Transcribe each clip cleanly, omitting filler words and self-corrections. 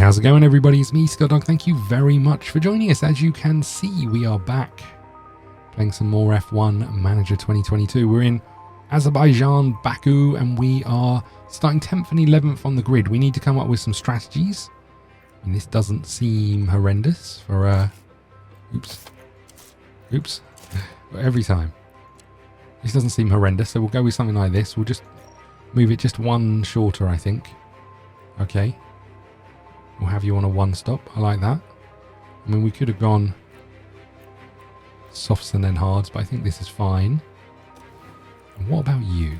how's it going, everybody? It's me, ScottDog. Thank you very much for joining us. As you can see, we are back playing some more F1 Manager 2022. We're in Azerbaijan, Baku, and we are starting 10th and 11th on the grid. We need to come up with some strategies. And this doesn't seem horrendous for oops. Every time. This doesn't seem horrendous, so we'll go with something like this. We'll just move it just one shorter, I think. Okay. We'll have you on a one stop. I like that. I mean, we could have gone softs and then hards, but I think this is fine. And what about you?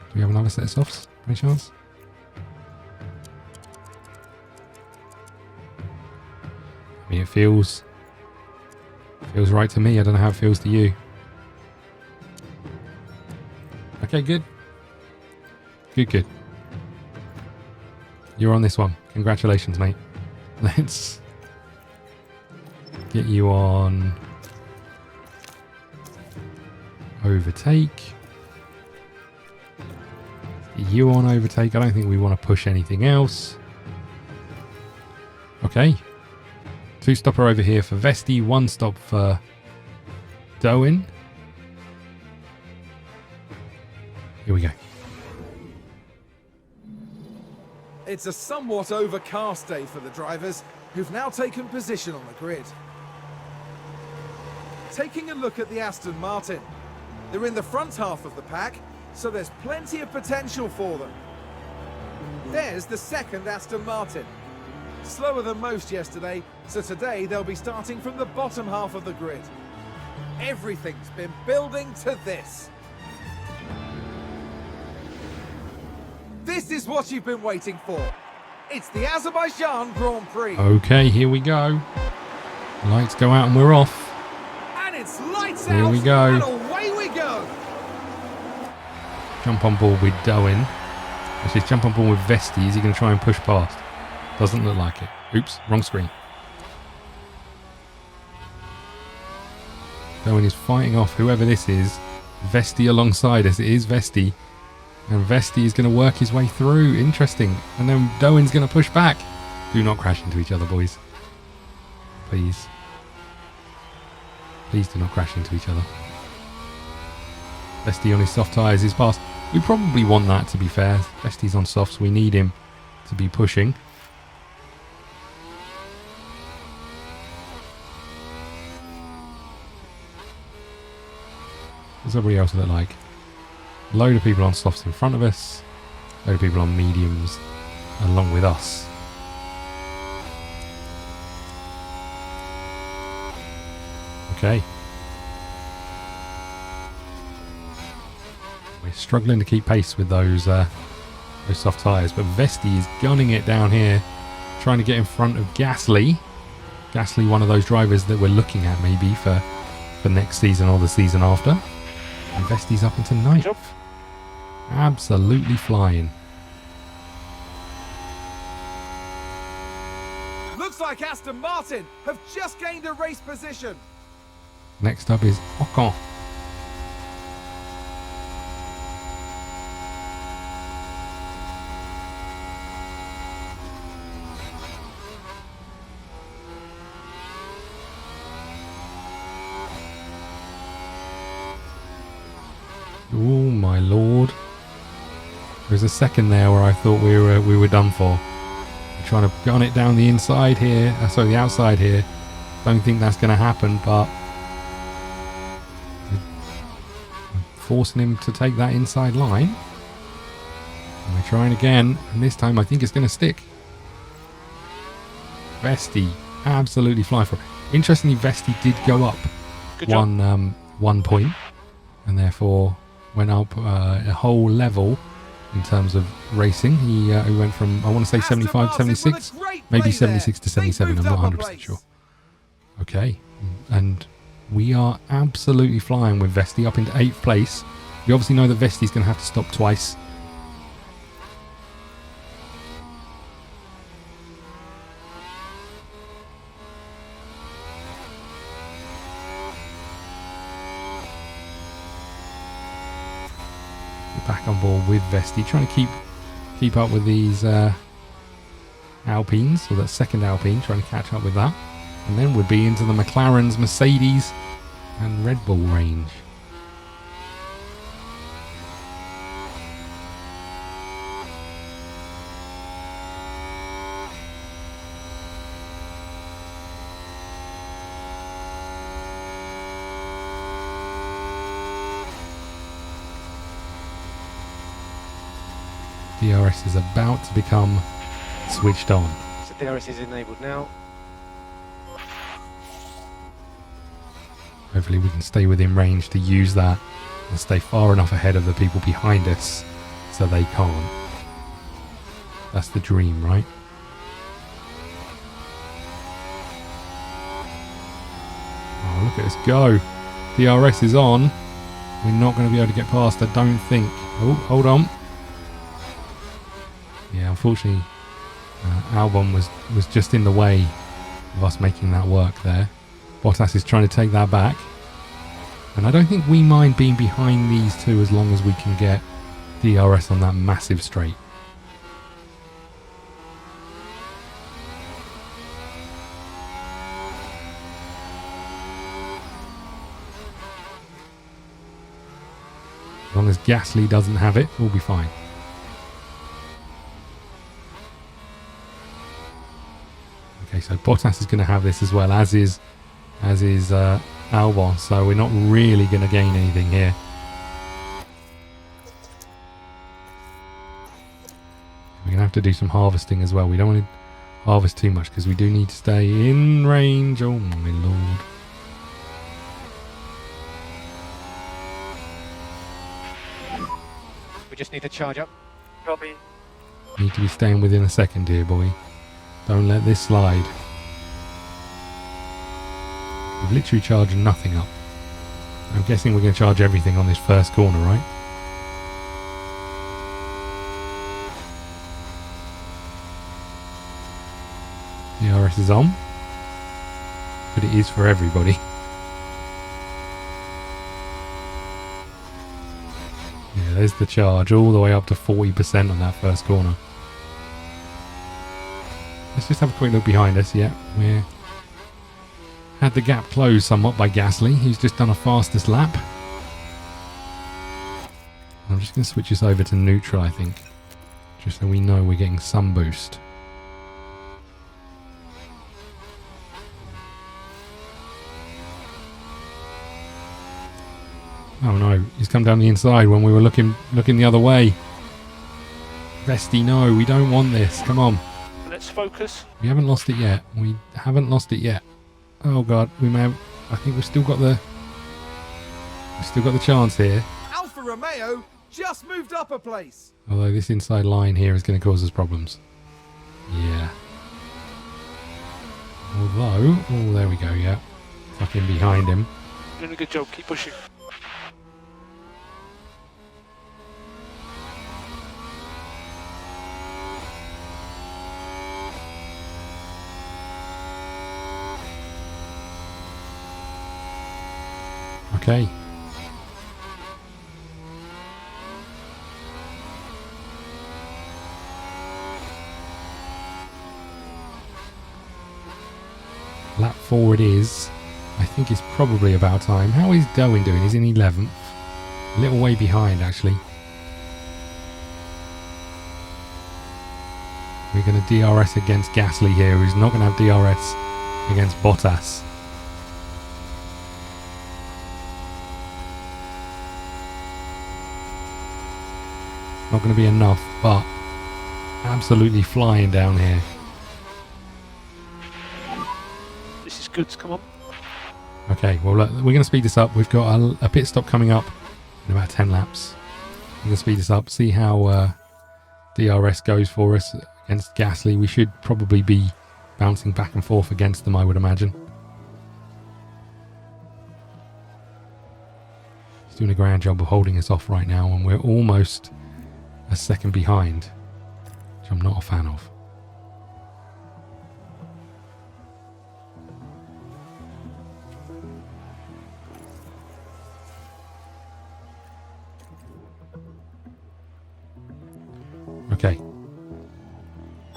Do we have another set of softs, by chance? I mean, it feels right to me. I don't know how it feels to you. Okay, good. Good. You're on this one. Congratulations, mate. Let's get you on overtake. Get you on overtake. I don't think we want to push anything else. Okay. 2-stopper over here for Vesti, 1 stop for Doan. Here we go. It's a somewhat overcast day for the drivers, who've now taken position on the grid. Taking a look at the Aston Martin. They're in the front half of the pack, so there's plenty of potential for them. There's the second Aston Martin. Slower than most yesterday, so today they'll be starting from the bottom half of the grid. Everything's been building to this. This is what you've been waiting for. It's the Azerbaijan Grand Prix. Okay, here we go. Lights go out and we're off. And it's lights Here out we go. and away we go. Jump on board with Doan. Let's just jump on board with Vesti. Is he going to try and push past? Doesn't look like it. Oops, wrong screen. Doan is fighting off whoever this is. Vesti alongside us. It is Vesti. And Vesti is going to work his way through. Interesting. And then Doan's going to push back. Do not crash into each other, boys. Please. Please do not crash into each other. Vesti on his soft tyres is past. We probably want that, to be fair. Vesti's on softs. We need him to be pushing. What's everybody else look like? A load of people on softs in front of us. A load of people on mediums along with us. Okay. We're struggling to keep pace with those soft tyres, but Vesti is gunning it down here, trying to get in front of Gasly. Gasly, one of those drivers that we're looking at maybe for next season or the season after. And Vesti's up into 9th. Yep. Absolutely flying. Looks like Aston Martin have just gained a race position. Next up is Ocon. Oh my lord. There's a second there where I thought we were done for. I'm trying to gun it down the inside here. Sorry, the outside here. Don't think that's going to happen, but I'm forcing him to take that inside line. And we're trying again, and this time I think it's going to stick. Vesti absolutely fly for it. Interestingly, Vesti did go up one point, and therefore went up a whole level in terms of racing. He went from, I want to say 75 to 76, maybe 76 to 77, I'm not 100% sure. Okay, and we are absolutely flying with Vesti up into 8th place. We obviously know that Vesti's going to have to stop twice. Get back on board with Vesti, trying to keep up with these Alpines, or that second Alpine, trying to catch up with that. And then would be into the McLarens, Mercedes and Red Bull range. DRS is about to become switched on. So DRS is enabled now. Hopefully we can stay within range to use that and stay far enough ahead of the people behind us so they can't. That's the dream, right? Oh, look at us go. DRS is on. We're not going to be able to get past, I don't think. Oh, hold on. Yeah, unfortunately, Albon was just in the way of us making that work there. Bottas is trying to take that back. And I don't think we mind being behind these two as long as we can get DRS on that massive straight. As long as Gasly doesn't have it, we'll be fine. Okay, so Bottas is going to have this as well, as is Albon, so we're not really going to gain anything here. We're going to have to do some harvesting as well. We don't want to harvest too much because we do need to stay in range. Oh my lord. We just need to charge up. Copy. Need to be staying within a second here, boy. Don't let this slide. We've literally charged nothing up. I'm guessing we're going to charge everything on this first corner, right? DRS is on. But it is for everybody. Yeah, there's the charge all the way up to 40% on that first corner. Let's just have a quick look behind us. Yeah, we're had the gap closed somewhat by Gasly, who's just done a fastest lap. I'm just going to switch this over to neutral, I think, just so we know we're getting some boost. Oh no, he's come down the inside when we were looking the other way. Vesti, no, we don't want this. Come on. Let's focus. We haven't lost it yet. We haven't lost it yet. Oh god, we may have, I think we've still got the chance here. Alfa Romeo just moved up a place. Although this inside line here is going to cause us problems. Yeah. Although, oh there we go, yeah. Fucking behind him. Doing a good job, keep pushing. Okay. Lap 4 it is. I think it's probably about time. How is Darwin doing? He's in 11th. A little way behind, actually. We're going to DRS against Gasly here, who's not going to have DRS against Bottas. Not going to be enough, but absolutely flying down here. This is good, come on. Okay, well look, we're going to speed this up. We've got a pit stop coming up in about 10 laps. We're going to speed this up, see how DRS goes for us against Gasly. We should probably be bouncing back and forth against them, I would imagine. He's doing a grand job of holding us off right now, and we're almost a second behind, which I'm not a fan of. Okay.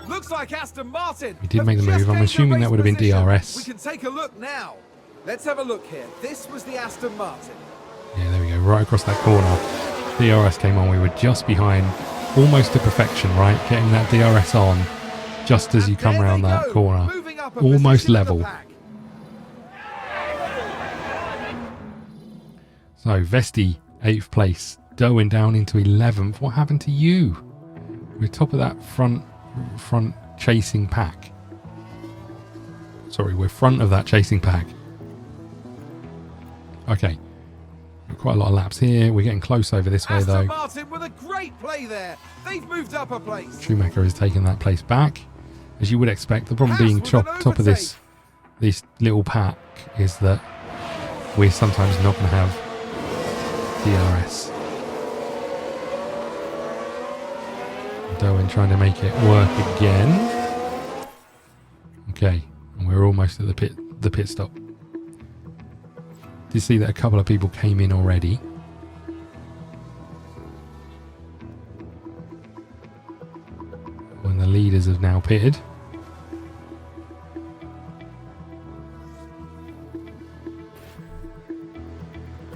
Looks like Aston Martin. We did make the move. I'm assuming that would have been DRS. We can take a look now. Let's have a look here. This was the Aston Martin. Yeah, there we go. Right across that corner. DRS came on. We were just behind, almost to perfection, right? Getting that DRS on just as you come around that corner. Almost level. So, Vesti, 8th place. Dowen down into 11th. What happened to you? We're top of that front chasing pack. Sorry, we're front of that chasing pack. Okay. Quite a lot of laps here. We're getting close over this way, though. Aston Martin with a great play there. They've moved up a place. Schumacher has taken that place back, as you would expect. The problem being top of this little pack is that we're sometimes not going to have DRS. Dowen trying to make it work again. Okay, and we're almost at the pit stop. You see that a couple of people came in already. When the leaders have now pitted.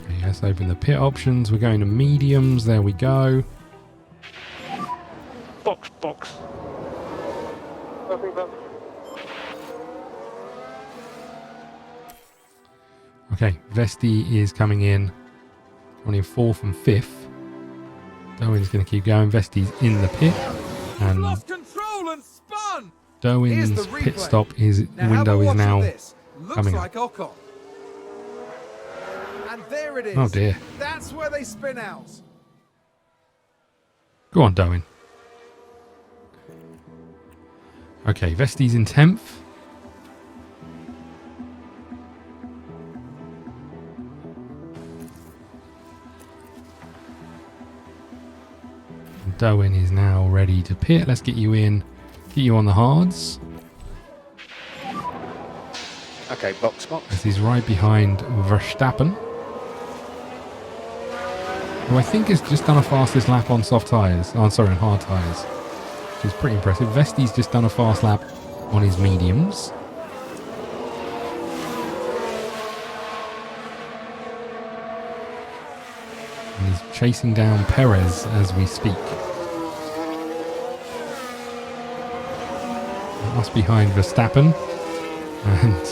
Okay, let's open the pit options. We're going to mediums. There we go. Box. Okay, Vesti is coming in. Running 4th and 5th. Dowen's going to keep going. Vesti's in the pit. And lost control and spun. Dowen's pit stop window is now coming up. Ocon. And there it is. Oh dear. That's where they spin out. Go on, Dowen. Okay, Vesti's in 10th. Dowen is now ready to pit. Let's get you in. Get you on the hards. Okay, box. This is right behind Verstappen, who I think has just done a fastest lap on soft tyres. Oh, sorry, on hard tyres. Which is pretty impressive. Vesti's just done a fast lap on his mediums. And he's chasing down Perez as we speak. Us behind Verstappen. And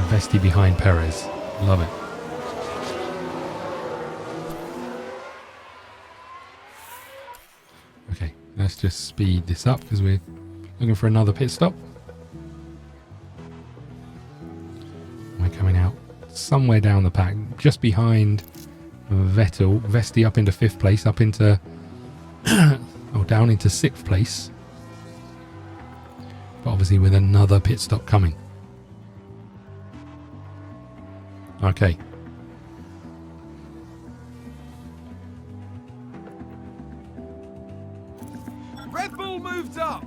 Vesti behind Perez. Love it. Okay, let's just speed this up because we're looking for another pit stop. We're coming out somewhere down the pack, just behind Vettel. Vesti up into 5th place, up into down into 6th place. But obviously with another pit stop coming. Okay. Red Bull moved up.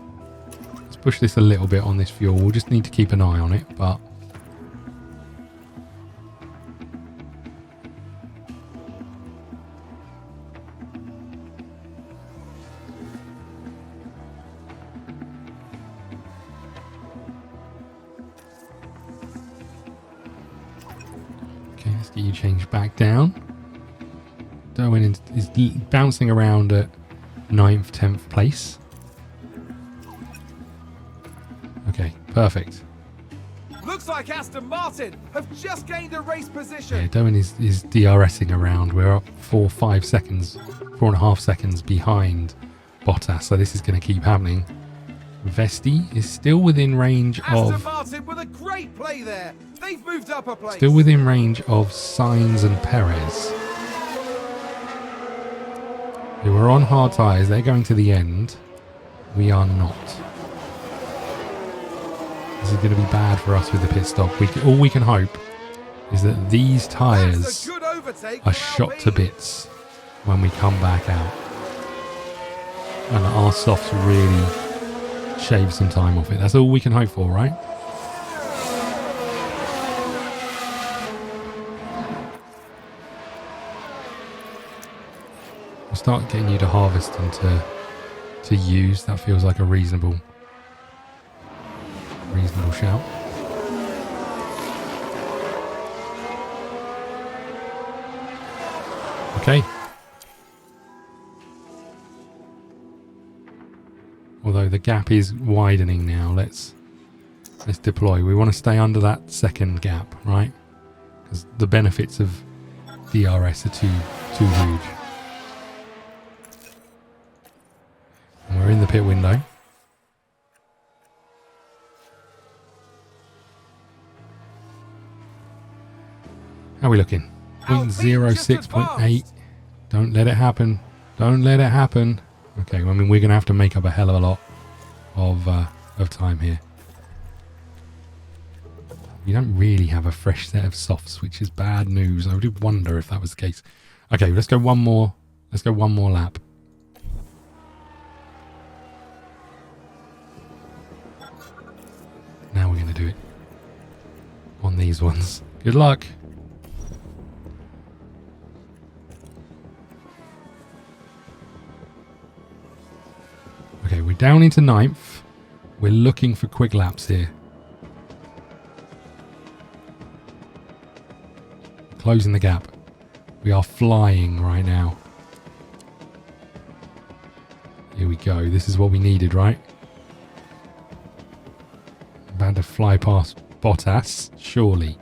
Let's push this a little bit on this fuel. We'll just need to keep an eye on it, but let's get you changed back down. Dowen is bouncing around at 9th, 10th place. Okay, perfect. Looks like Aston Martin have just gained a race position. Yeah, Dowen is DRSing around. We're up 4.5 seconds behind Bottas, so this is going to keep happening. Vesti is still within range Aston of... Martin with a great play there. They've moved up a place. Still within range of Sainz and Perez. They were on hard tyres. They're going to the end. We are not. This is going to be bad for us with the pit stop. All we can hope is that these tyres are shot to bits when we come back out. And our softs really shave some time off it. That's all we can hope for, right? We'll start getting you to harvest and to use. That feels like a reasonable shout. Okay. Although the gap is widening now, let's deploy. We want to stay under that second gap, right? Because the benefits of DRS are too huge. And we're in the pit window. How are we looking? 0.06.8. Don't let it happen. Don't let it happen. Okay, well, I mean, we're going to have to make up a hell of a lot of time here. We don't really have a fresh set of softs, which is bad news. I did wonder if that was the case. Okay, let's go one more. Let's go one more lap. Now we're going to do it on these ones. Good luck. Okay, we're down into 9th. We're looking for quick laps here. Closing the gap. We are flying right now. Here we go. This is what we needed, right? About to fly past Bottas, surely.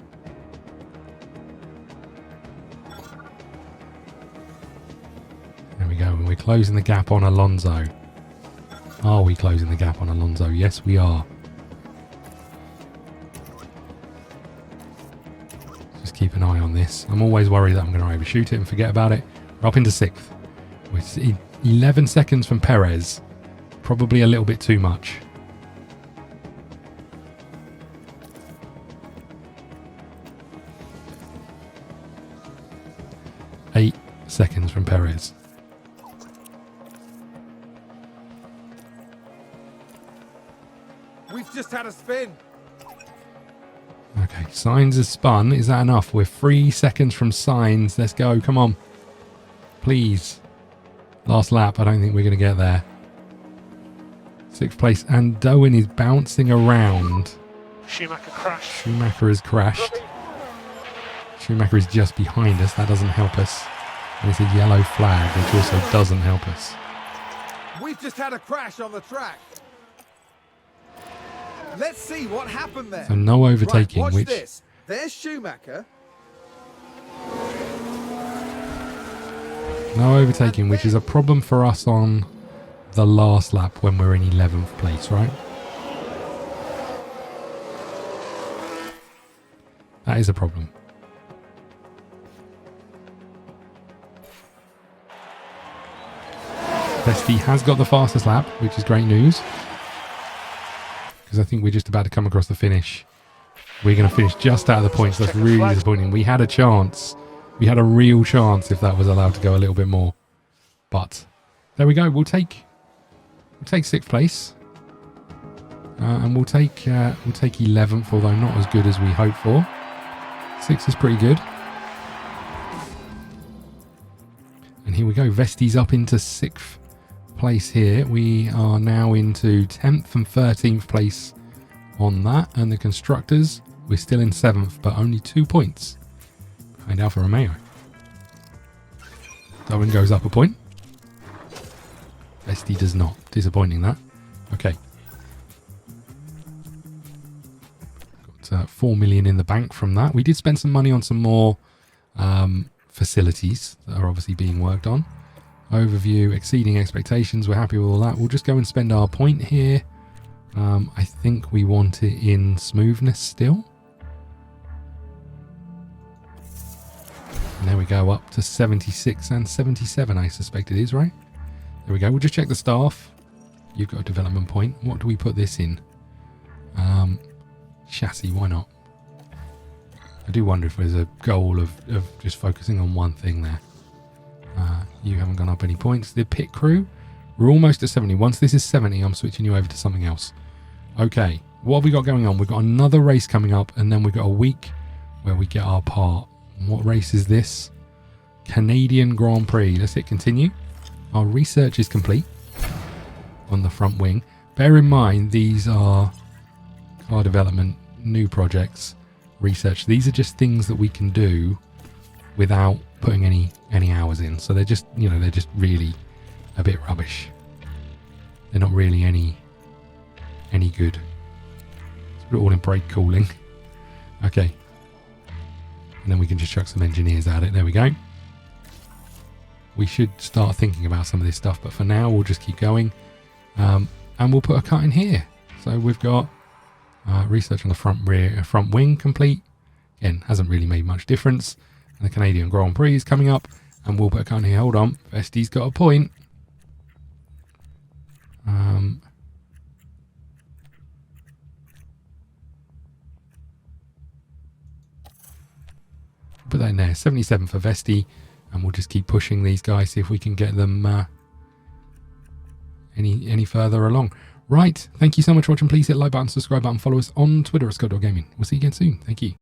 There we go. And we're closing the gap on Alonso. Are we closing the gap on Alonso? Yes, we are. Just keep an eye on this. I'm always worried that I'm going to overshoot it and forget about it. We're up into 6th. We're 11 seconds from Perez. Probably a little bit too much. Eight seconds from Perez. We've just had a spin. Okay, Sainz has spun. Is that enough? We're 3 seconds from Sainz. Let's go. Come on. Please. Last lap. I don't think we're going to get there. 6th place. And Dowen is bouncing around. Schumacher crashed. Schumacher has crashed. Schumacher is just behind us. That doesn't help us. And it's a yellow flag, which also doesn't help us. We've just had a crash on the track. Let's see what happened there. So no overtaking, right, watch which... this. There's Schumacher. No overtaking, which is a problem for us on the last lap when we're in 11th place, right? That is a problem. Vesti has got the fastest lap, which is great news. Because I think we're just about to come across the finish. We're going to finish just out of the points. That's really disappointing. We had a chance. We had a real chance if that was allowed to go a little bit more. But there we go. We'll take 6th place. And we'll take 11th, although not as good as we hoped for. 6 is pretty good. And here we go. Vesti's up into 6th place here. We are now into 10th and 13th place on that. And the constructors, we're still in 7th, but only 2 points behind Alfa Romeo. Darwin goes up a point. Vesti does not. Disappointing that. Okay. Got 4 million in the bank from that. We did spend some money on some more facilities that are obviously being worked on. Overview, exceeding expectations. We're happy with all that. We'll just go and spend our point here. I think we want it in smoothness still. And there we go, up to 76 and 77, I suspect it is, right? There we go. We'll just check the staff. You've got a development point. What do we put this in? Chassis, why not? I do wonder if there's a goal of just focusing on one thing there. You haven't gone up any points. The pit crew, we're almost at 70. Once this is 70, I'm switching you over to something else. Okay, what have we got going on? We've got another race coming up, and then we've got a week where we get our part. What race is this? Canadian Grand Prix. Let's hit continue. Our research is complete on the front wing. Bear in mind, these are car development, new projects, research. These are just things that we can do without putting any hours in. So they're just, you know, they're just really a bit rubbish. They're not really any good. Let's put it all in brake cooling. Okay. And then we can just chuck some engineers at it. There we go. We should start thinking about some of this stuff, but for now we'll just keep going. And we'll put a cut in here. So we've got research on the front wing complete. Again, hasn't really made much difference. And the Canadian Grand Prix is coming up, and we'll put a cut in here. Hold on, Vesti's got a point. Put that in there. 77 for Vesti, and we'll just keep pushing these guys, see if we can get them any further along. Right, thank you so much for watching. Please hit the like button, subscribe button, follow us on Twitter at ScottDogGaming. We'll see you again soon. Thank you.